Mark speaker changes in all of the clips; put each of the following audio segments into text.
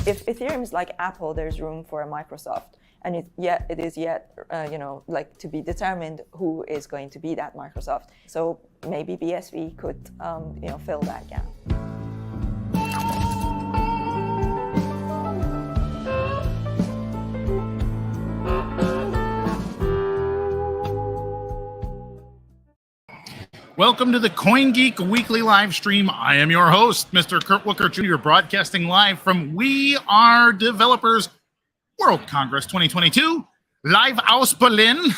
Speaker 1: if Ethereum is like Apple, there's room for a Microsoft, and it is yet like to be determined who is going to be that Microsoft. So maybe BSV could fill that gap.
Speaker 2: Welcome to the CoinGeek Weekly Livestream. I am your host, Mr. Kurt Wuckert Jr., broadcasting live from We Are Developers World Congress 2022, live aus Berlin.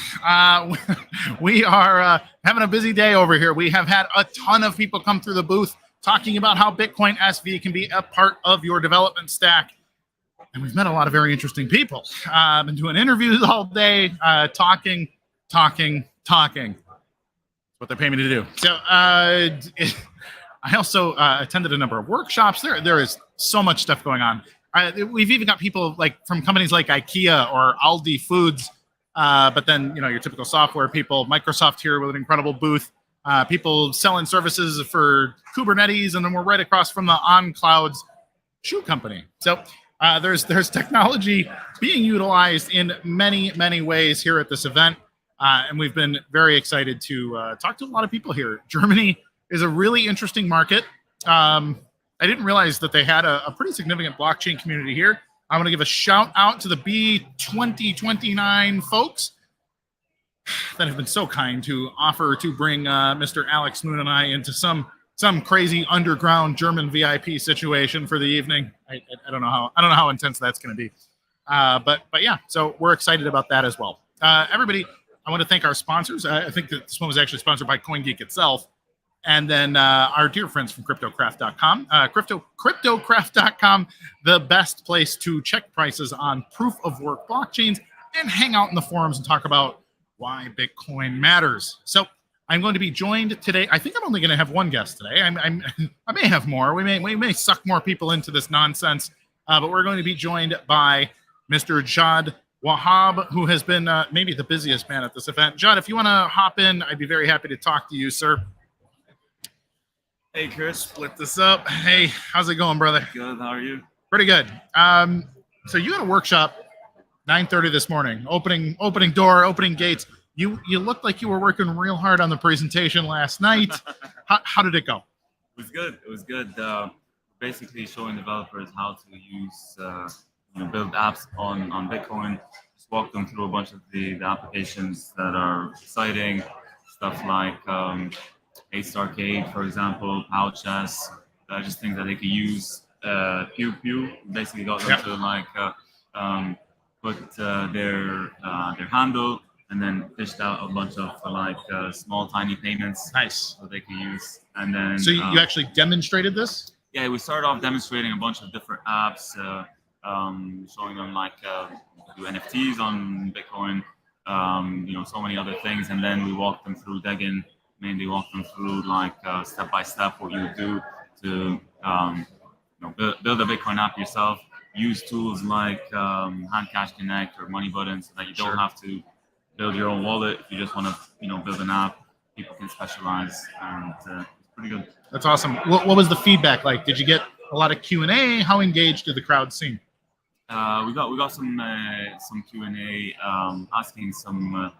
Speaker 2: We are having a busy day over here. We have had a ton of people come through the booth talking about how Bitcoin SV can be a part of your development stack. And we've met a lot of very interesting people. I've been doing interviews all day, talking. What they pay me to do. So I also attended a number of workshops. There is so much stuff going on. We've even got people like from companies like IKEA or Aldi Foods, but then your typical software people. Microsoft here with an incredible booth. People selling services for Kubernetes, and then we're right across from the OnClouds shoe company. So there's technology being utilized in many ways here at this event. And we've been very excited to talk to a lot of people here. Germany is a really interesting market. I didn't realize that they had a pretty significant blockchain community here. I want to give a shout out to the B2029 folks that have been so kind to offer to bring Mr. Alex Moon and I into some crazy underground German VIP situation for the evening. I don't know how intense that's going to be, but yeah. So we're excited about that as well. Everybody. I want to thank our sponsors. I think that this one was actually sponsored by CoinGeek itself. And then our dear friends from CryptoCraft.com. CryptoCraft.com, the best place to check prices on proof-of-work blockchains and hang out in the forums and talk about why Bitcoin matters. So I'm going to be joined today. I think I'm only going to have one guest today. I may have more. We may suck more people into this nonsense. But we're going to be joined by Mr. Jad Wahab, who has been maybe the busiest man at this event. John, if you want to hop in, I'd be very happy to talk to you, sir.
Speaker 3: Hey, Chris.
Speaker 2: Split this up. Hey, how's it going, brother?
Speaker 3: Good. How are you?
Speaker 2: Pretty good. So you had a workshop 9:30 this morning, opening gates. You looked like you were working real hard on the presentation last night. How did it go?
Speaker 3: It was good. It was good. Basically showing developers how to use build apps on Bitcoin. Just walk them through a bunch of the applications that are exciting, stuff like Ace Arcade, for example, Pouchess, just things that they could use. Pew Pew basically got them to put their handle and then dished out a bunch of small tiny payments.
Speaker 2: Nice.
Speaker 3: That they could use. And then
Speaker 2: so you actually demonstrated this?
Speaker 3: Yeah, we started off demonstrating a bunch of different apps. Showing them do NFTs on Bitcoin, so many other things, and then we walked them through Degin, mainly walked them through step by step what you would do to build a Bitcoin app yourself. Use tools like Handcash Connect or Money Button so that you don't have to build your own wallet. If you just want to build an app, people can specialize, and it's pretty good.
Speaker 2: That's awesome. What was the feedback like? Did you get a lot of Q&A? How engaged did the crowd seem?
Speaker 3: We got some Q&A asking some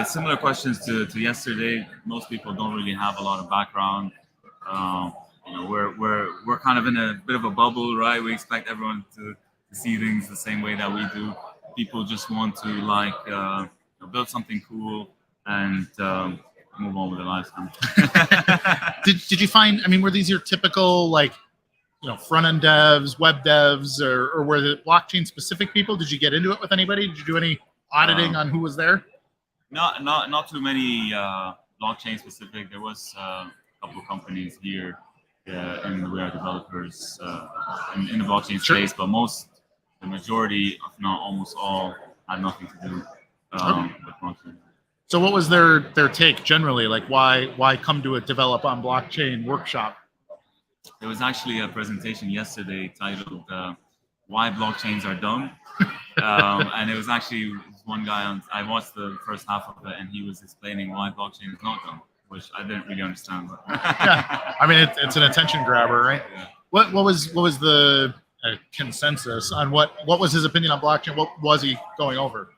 Speaker 3: similar questions to yesterday. Most people don't really have a lot of background. We're kind of in a bit of a bubble, right? We expect everyone to see things the same way that we do. People just want to build something cool and move on with their lives.
Speaker 2: Did you find? I mean, were these your typical front-end devs, web devs, or were the blockchain-specific people? Did you get into it with anybody? Did you do any auditing on who was there?
Speaker 3: Not too many blockchain-specific. There was a couple of companies here in the We Are Developers in the blockchain space, but the majority, if not almost all, had nothing to do with blockchain.
Speaker 2: So what was their take generally? Why come to a Develop on Blockchain workshop?
Speaker 3: There was actually a presentation yesterday titled "Why Blockchains Are Dumb," and it was actually one guy I watched the first half of it, and he was explaining why blockchain is not dumb, which I didn't really understand.
Speaker 2: Yeah, I mean it's an attention grabber, right?
Speaker 3: Yeah.
Speaker 2: What was the a consensus on what was his opinion on blockchain. What was he going over?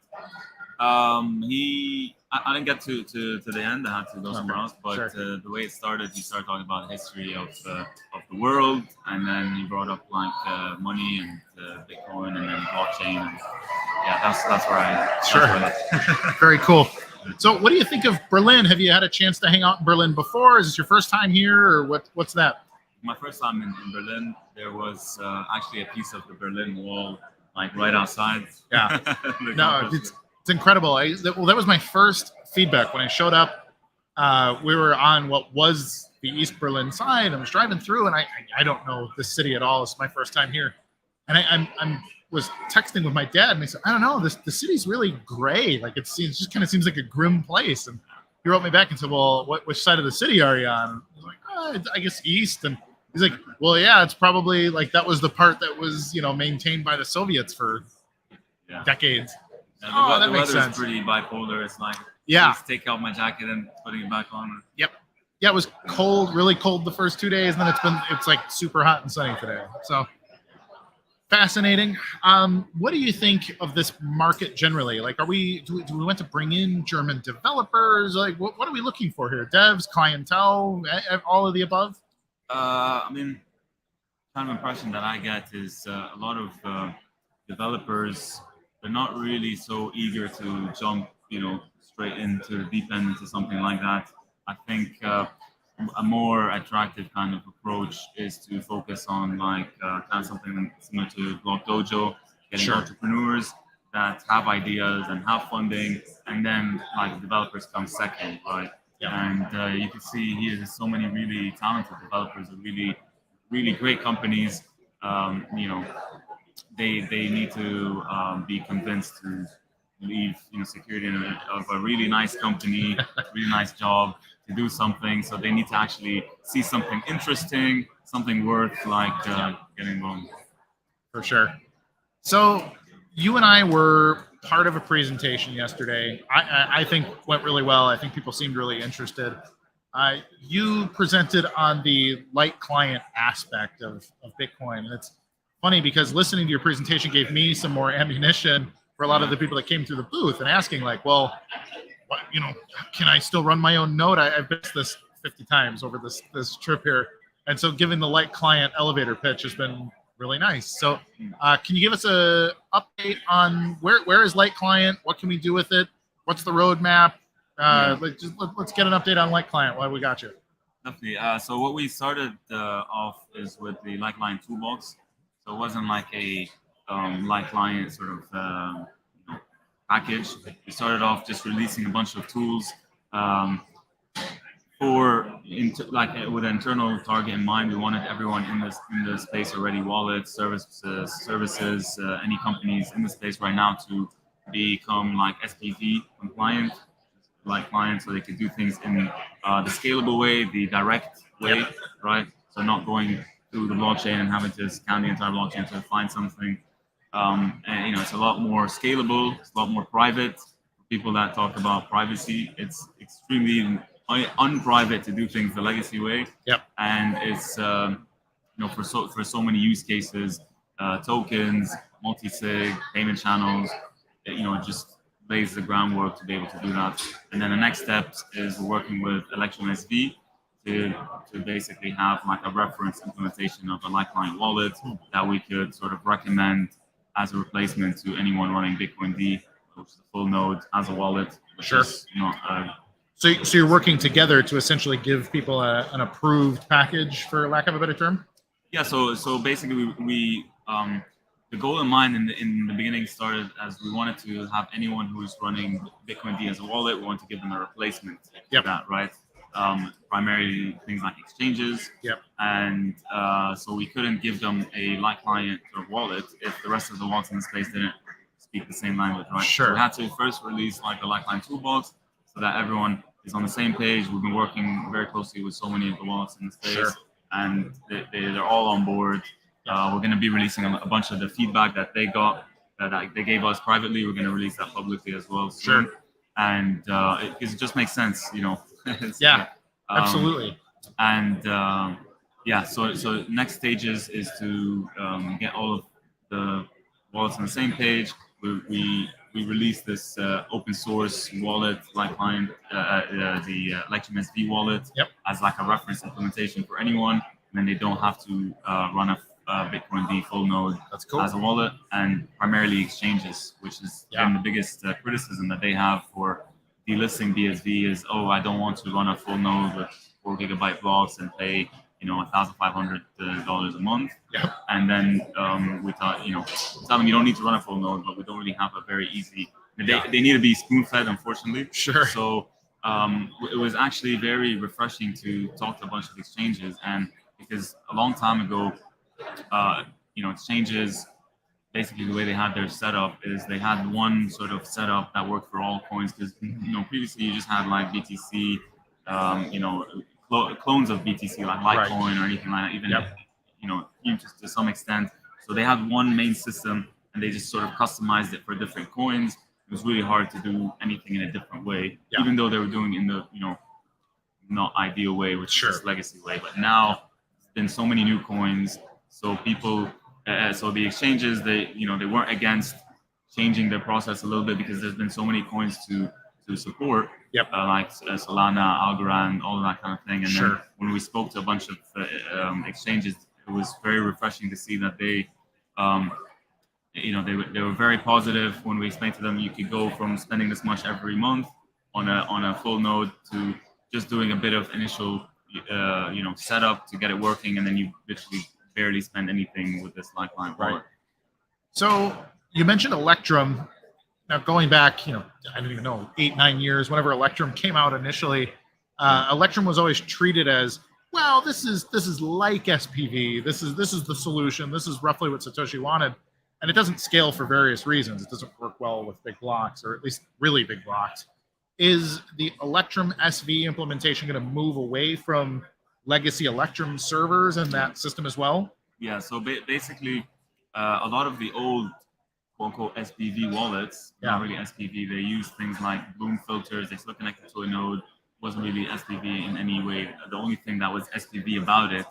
Speaker 3: I didn't get to the end. I had to go somewhere else. But
Speaker 2: Sure.
Speaker 3: The way it started, he started talking about the history of the world, and then he brought up like money and Bitcoin, and then blockchain. And yeah, that's where I
Speaker 2: Sure. Very cool. So, what do you think of Berlin? Have you had a chance to hang out in Berlin before? Is this your first time here, or what's that?
Speaker 3: My first time in Berlin, there was actually a piece of the Berlin Wall like right outside.
Speaker 2: Yeah. No, it's incredible. That was my first feedback when I showed up. We were on what was the East Berlin side. I was driving through, and I don't know the city at all. It's my first time here, and I was texting with my dad, and I said, I don't know, the city's really gray. Like it just kind of seems like a grim place. And he wrote me back and said, well, which side of the city are you on? And I was like, I guess east. And he's like, well, yeah, it's probably like that was the part that was maintained by the Soviets for decades.
Speaker 3: Yeah,
Speaker 2: that makes sense.
Speaker 3: The weather is pretty bipolar. It's like, just take out my jacket and putting it back on.
Speaker 2: Yep. Yeah, it was cold, really cold the first 2 days, and then it's like super hot and sunny today. So fascinating. What do you think of this market generally? Like, do we want to bring in German developers? Like, what are we looking for here? Devs, clientele, all of the above?
Speaker 3: I mean, kind of impression that I get is a lot of developers, they're not really so eager to jump, straight into the deep end into something like that. I think a more attractive kind of approach is to focus on like kind of something similar to Block Dojo, getting entrepreneurs that have ideas and have funding, and then like developers come second, right? Yeah. And you can see here there's so many really talented developers of really, really great companies. They need to be convinced to leave security of a really nice company, really nice job, to do something. So they need to actually see something interesting, something worth like getting involved.
Speaker 2: For sure. So you and I were part of a presentation yesterday. I think went really well. I think people seemed really interested. You presented on the light client aspect of Bitcoin. And it's funny because listening to your presentation gave me some more ammunition for a lot of the people that came through the booth and asking like, well, can I still run my own node? I've missed this 50 times over this trip here. And so giving the light client elevator pitch has been really nice. So can you give us a update on where is light client? What can we do with it? What's the roadmap? Let's get an update on light client while we got you.
Speaker 3: Definitely. So what we started off is with the light client toolbox. So it wasn't like a light client sort of package. We started off just releasing a bunch of tools with an internal target in mind. We wanted everyone in the space already, wallets, services, any companies in the space right now to become like SPV compliant, light client, so they could do things in the scalable way, the direct way, right? So not going through the blockchain and having to scan the entire blockchain to find something. And it's a lot more scalable, it's a lot more private. For people that talk about privacy, it's extremely unprivate to do things the legacy way. And it's for so many use cases, tokens, multi-sig, payment channels, it just lays the groundwork to be able to do that. And then the next step is working with Electron SV to basically have like a reference implementation of a light client wallet that we could sort of recommend as a replacement to anyone running Bitcoin D, which is the full node as a wallet.
Speaker 2: Sure. So you're working together to essentially give people an approved package, for lack of a better term?
Speaker 3: Yeah. So basically, we the goal in mind in the beginning started as we wanted to have anyone who's running Bitcoin D as a wallet, we want to give them a replacement for that, right? Primarily things like exchanges. And so we couldn't give them a light client or wallet if the rest of the wallets in the space didn't speak the same language, right?
Speaker 2: Sure.
Speaker 3: So we had to first release like a light client toolbox so that everyone is on the same page. We've been working very closely with so many of the wallets in the space, and they're all on board. We're going to be releasing a bunch of the feedback that they got, that they gave us privately. We're going to release that publicly as well soon. And it just makes sense,
Speaker 2: Absolutely.
Speaker 3: And Yeah, so next stages is to get all of the wallets on the same page. We release this open source wallet like client, the Electrum SV wallet,
Speaker 2: Yep.
Speaker 3: as like a reference implementation for anyone, and then they don't have to run a Bitcoin D full node
Speaker 2: That's cool.
Speaker 3: as a wallet, and primarily exchanges, which is been the biggest criticism that they have for delisting BSV is, oh, I don't want to run a full node with 4 gigabyte blocks and pay $1,500 a month.
Speaker 2: Yep.
Speaker 3: And then we thought, tell them you don't need to run a full node, but we don't really have a very easy. They need to be spoon fed, unfortunately.
Speaker 2: Sure.
Speaker 3: So it was actually very refreshing to talk to a bunch of exchanges, and because a long time ago, exchanges, basically the way they had their setup is they had one sort of setup that worked for all coins, because previously you just had like BTC, clones of BTC like Litecoin or anything like that, even just to some extent. So they had one main system and they just sort of customized it for different coins. It was really hard to do anything in a different way, even though they were doing it in the not ideal way, which is legacy way. But now there's been so many new coins, so people. So the exchanges, they weren't against changing their process a little bit, because there's been so many coins to support, like Solana, Algorand, all of that kind of thing. And then when we spoke to a bunch of exchanges, it was very refreshing to see that they were very positive when we explained to them you could go from spending this much every month on a full node to just doing a bit of initial setup to get it working, and then you literally barely spend anything with this Lifeline wallet.
Speaker 2: So you mentioned Electrum. Now going back, I don't even know, 8-9 years, whenever Electrum came out initially, Electrum was always treated as, well, this is like SPV. This is the solution. This is roughly what Satoshi wanted, and it doesn't scale for various reasons. It doesn't work well with big blocks, or at least really big blocks. Is the Electrum SV implementation going to move away from legacy Electrum servers and that system as well?
Speaker 3: Yeah, so basically, a lot of the old quote-unquote SPV wallets, not really SPV, they use things like Bloom filters. They still connected to a node. It wasn't really SPV in any way. The only thing that was SPV about it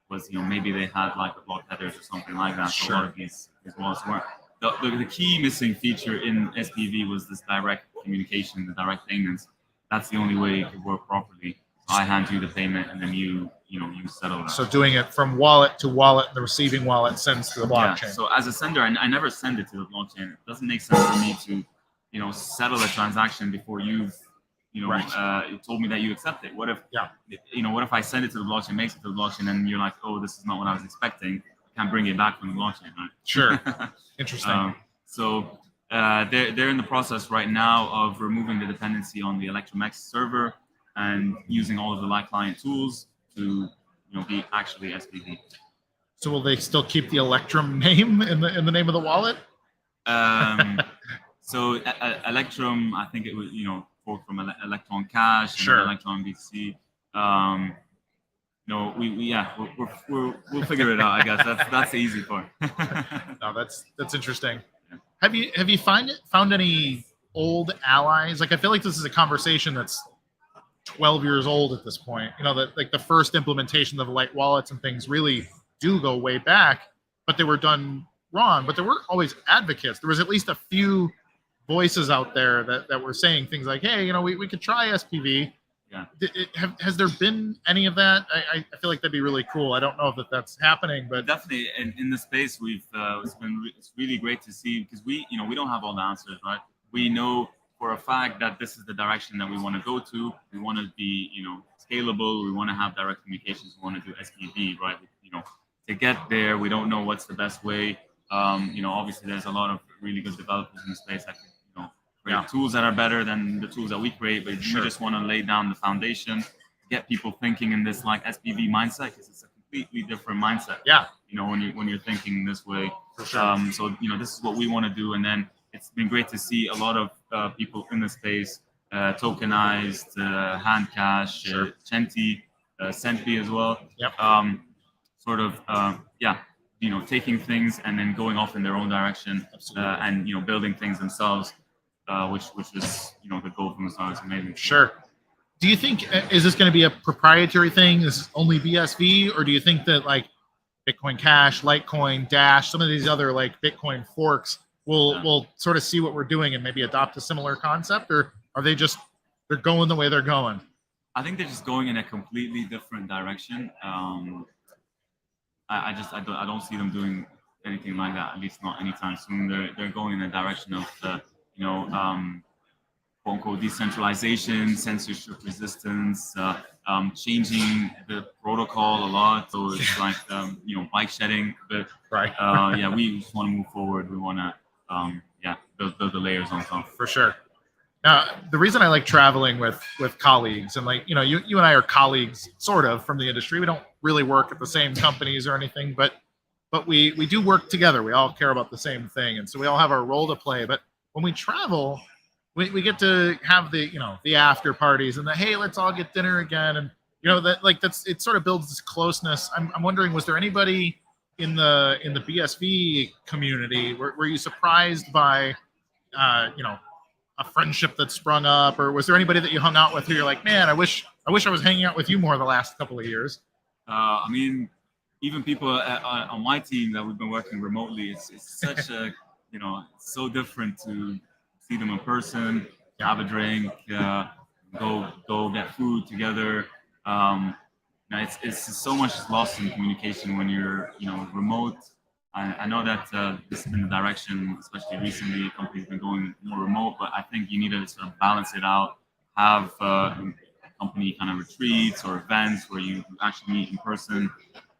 Speaker 3: was, maybe they had like the block headers or something like that. So a lot of these wallets weren't. The key missing feature in SPV was this direct communication, the direct payments. That's the only way it could work properly. So I hand you the payment, and then you settle that.
Speaker 2: So doing it from wallet to wallet, the receiving wallet sends to the blockchain.
Speaker 3: Yeah, so as a sender, I never send it to the blockchain. It doesn't make sense for me to, settle a transaction before you've, you told me that you accept it. What if, what if I send it to the blockchain, makes it to the blockchain, and you're like, oh, this is not what I was expecting. I can't bring it back from the blockchain, right?
Speaker 2: Sure. Interesting.
Speaker 3: So they're in the process right now of removing the dependency on the Electrum X server and using all of the Light client tools to be actually SPV.
Speaker 2: So will they still keep the Electrum name in the name of the wallet?
Speaker 3: So Electrum, I think it was forked from Electron Cash and Electron BTC. We'll figure it out. I guess that's the easy part.
Speaker 2: No, that's interesting. Yeah. Have you found any old allies? Like, I feel like this is a conversation that's 12 years old at this point. That like the first implementation of light wallets and things really do go way back, but they were done wrong. But there weren't always advocates. There was at least a few voices out there that were saying things like, hey, we could try SPV.
Speaker 3: Yeah.
Speaker 2: Has there been any of that? I feel like that'd be really cool. I don't know if that's happening, but
Speaker 3: definitely in the space it's really great to see, because we don't have all the answers, right? We know for a fact that this is the direction that we want to go to. We want to be, scalable. We want to have direct communications. We want to do SPV, right? To get there, we don't know what's the best way. Obviously, there's a lot of really good developers in the space that can, create tools that are better than the tools that we create. But we just want to lay down the foundation, get people thinking in this like SPV mindset, because it's a completely different mindset.
Speaker 2: Yeah.
Speaker 3: When you're thinking this way.
Speaker 2: For sure.
Speaker 3: So this is what we want to do, and then it's been great to see a lot of people in the space, tokenized, hand cash, Chenti, Sentry as well.
Speaker 2: Yep.
Speaker 3: Taking things and then going off in their own direction, and building things themselves, which was the goal from the start. It's amazing.
Speaker 2: Sure. Do you think is this going to be a proprietary thing? Is this only BSV, or do you think that like Bitcoin Cash, Litecoin, Dash, some of these other like Bitcoin forks will sort of see what we're doing and maybe adopt a similar concept, or are they're going the way they're going?
Speaker 3: I think they're just going in a completely different direction. I don't see them doing anything like that, at least not anytime soon. They're going in the direction of quote unquote decentralization, censorship resistance, changing the protocol a lot. So it's like bike shedding. But
Speaker 2: Right.
Speaker 3: We just want to move forward. We want to build the layers on top.
Speaker 2: For sure. The reason I like traveling with colleagues, and like you and I are colleagues sort of from the industry. We don't really work at the same companies or anything, but we do work together. We all care about the same thing, and so we all have our role to play. But when we travel, we get to have the after parties and the hey, let's all get dinner again, and it sort of builds this closeness. I'm wondering, was there anybody in the BSV community were you surprised by a friendship that sprung up, or was there anybody that you hung out with who you're like, man, I wish I was hanging out with you more the last couple of years?
Speaker 3: I mean, even people on my team that we've been working remotely, it's such a it's so different to see them in person, have a drink, go get food together. It's so much lost in communication when you're remote. I know that this has been the direction, especially recently, companies have been going more remote, but I think you need to sort of balance it out, have company kind of retreats or events where you actually meet in person.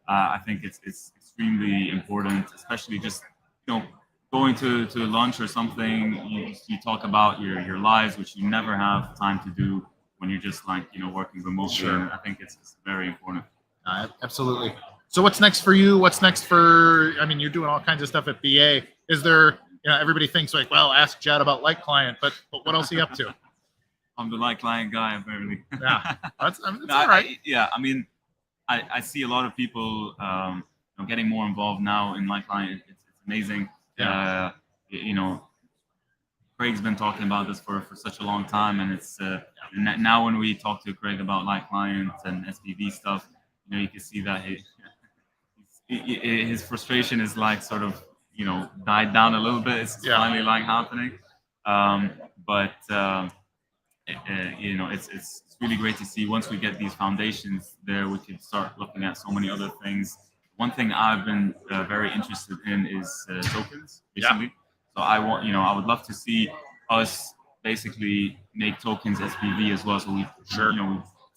Speaker 3: I think it's extremely important, especially just going to lunch or something. You talk about your lives, which you never have time to do when you're just like working remotely.
Speaker 2: Sure.
Speaker 3: I think it's very important.
Speaker 2: Absolutely. So what's next for you? What's next for, I mean, you're doing all kinds of stuff at BA. Is there, everybody thinks like, well, ask Jad about Light Client, but what else are you up to?
Speaker 3: I'm the Light Client guy, apparently.
Speaker 2: Yeah, that's all right.
Speaker 3: I see a lot of people getting more involved now in Light Client. It's amazing.
Speaker 2: Yeah.
Speaker 3: Craig's been talking about this for such a long time, and it's now when we talk to Craig about Light Client and SPV stuff, you can see that his frustration is like sort of died down a little bit. It's finally like happening, it's really great to see. Once we get these foundations there, we can start looking at so many other things. One thing I've been very interested in is tokens recently. So I would love to see us basically make tokens SPV as well. So we've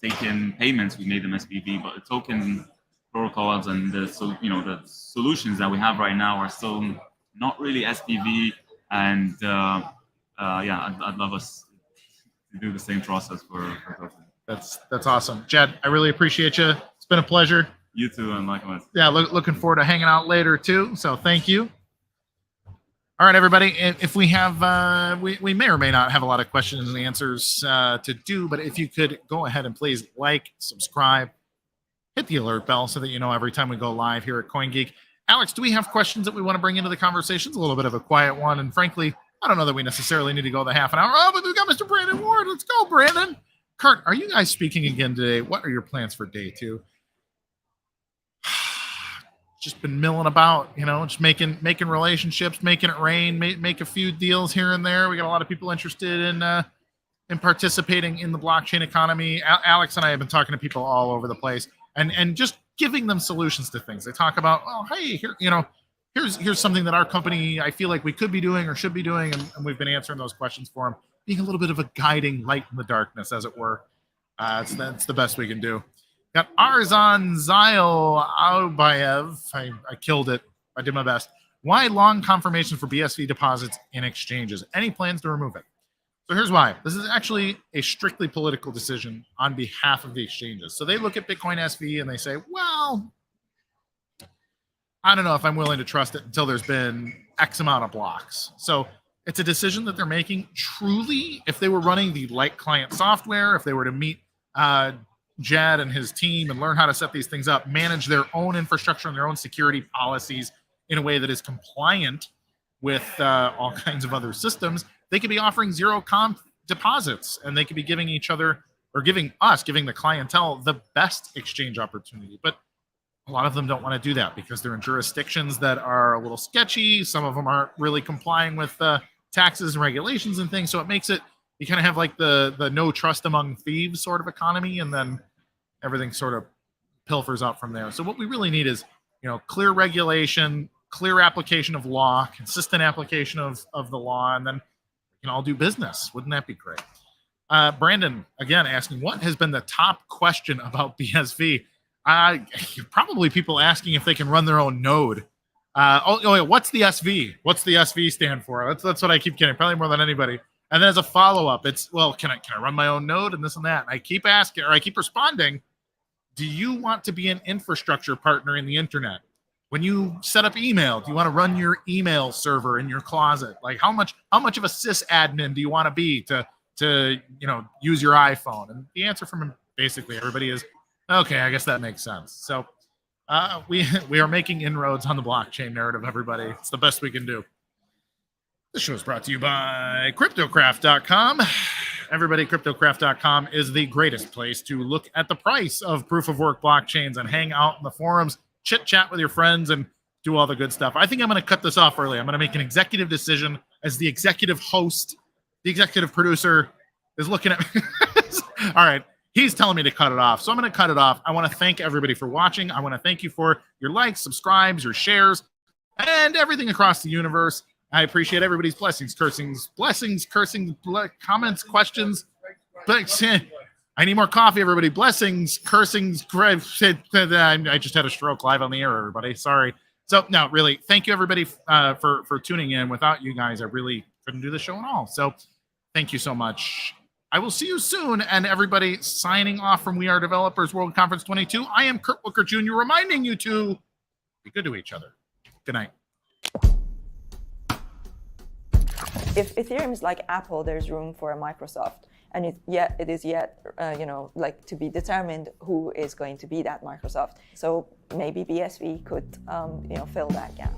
Speaker 3: taken payments, we made them SPV, but the token protocols and the solutions that we have right now are still not really SPV. And I'd love us to do the same process for tokens.
Speaker 2: That's awesome, Jed. I really appreciate you. It's been a pleasure.
Speaker 3: You too, and likewise.
Speaker 2: Yeah, looking forward to hanging out later too. So thank you. All right, everybody. If we have, we may or may not have a lot of questions and answers to do, but if you could go ahead and please like, subscribe, hit the alert bell so that you know every time we go live here at CoinGeek. Alex, do we have questions that we want to bring into the conversations? A little bit of a quiet one, and frankly, I don't know that we necessarily need to go the half an hour. Oh, but we've got Mr. Brandon Ward. Let's go, Brandon. Kurt, are you guys speaking again today? What are your plans for day 2? Just been milling about, just making relationships, making it rain, make a few deals here and there. We got a lot of people interested in participating in the blockchain economy. Alex and I have been talking to people all over the place and just giving them solutions to things. They talk about, oh, hey, here, here's something that our company, I feel like we could be doing or should be doing, and we've been answering those questions for them, being a little bit of a guiding light in the darkness, as it were. That's the best we can do. Got Arzan Zail Aubayev. I killed it. I did my best. Why long confirmation for BSV deposits in exchanges? Any plans to remove it? So here's why. This is actually a strictly political decision on behalf of the exchanges. So they look at Bitcoin SV and they say, well, I don't know if I'm willing to trust it until there's been X amount of blocks. So it's a decision that they're making. Truly, if they were running the Light Client software, if they were to meet Jad and his team and learn how to set these things up, manage their own infrastructure and their own security policies in a way that is compliant with all kinds of other systems, they could be offering zero comp deposits, and they could be giving each other or giving the clientele the best exchange opportunity. But a lot of them don't want to do that because they're in jurisdictions that are a little sketchy. Some of them aren't really complying with taxes and regulations and things. So it makes it, you kind of have like the no trust among thieves sort of economy, and then everything sort of pilfers out from there. So what we really need is, clear regulation, clear application of law, consistent application of the law, and then we can all do business. Wouldn't that be great? Brandon, again, asking, what has been the top question about BSV? Probably people asking if they can run their own node. What's the SV? What's the SV stand for? That's what I keep getting, probably more than anybody. And then as a follow-up, it's, well, can I run my own node and this and that? And I keep asking, or I keep responding, do you want to be an infrastructure partner in the internet? When you set up email, do you want to run your email server in your closet? Like how much of a sysadmin do you want to be to use your iPhone? And the answer from basically everybody is, okay, I guess that makes sense. So we are making inroads on the blockchain narrative, everybody. It's the best we can do. This show is brought to you by CryptoCraft.com. Everybody, CryptoCraft.com is the greatest place to look at the price of proof-of-work blockchains and hang out in the forums, chit-chat with your friends, and do all the good stuff. I think I'm going to cut this off early. I'm going to make an executive decision as the executive host. The executive producer is looking at me. All right. He's telling me to cut it off, so I'm going to cut it off. I want to thank everybody for watching. I want to thank you for your likes, subscribes, your shares, and everything across the universe. I appreciate everybody's blessings, cursing, comments, questions. I need more coffee, everybody. Blessings, cursings. I just had a stroke live on the air, everybody. Sorry. So, no, really, thank you, everybody, for tuning in. Without you guys, I really couldn't do the show at all. So, thank you so much. I will see you soon. And everybody, signing off from We Are Developers World Conference 22. I am Kurt Wuckert Jr. reminding you to be good to each other. Good night.
Speaker 1: If Ethereum is like Apple, there's room for a Microsoft, and it is yet to be determined who is going to be that Microsoft. So maybe BSV could fill that gap.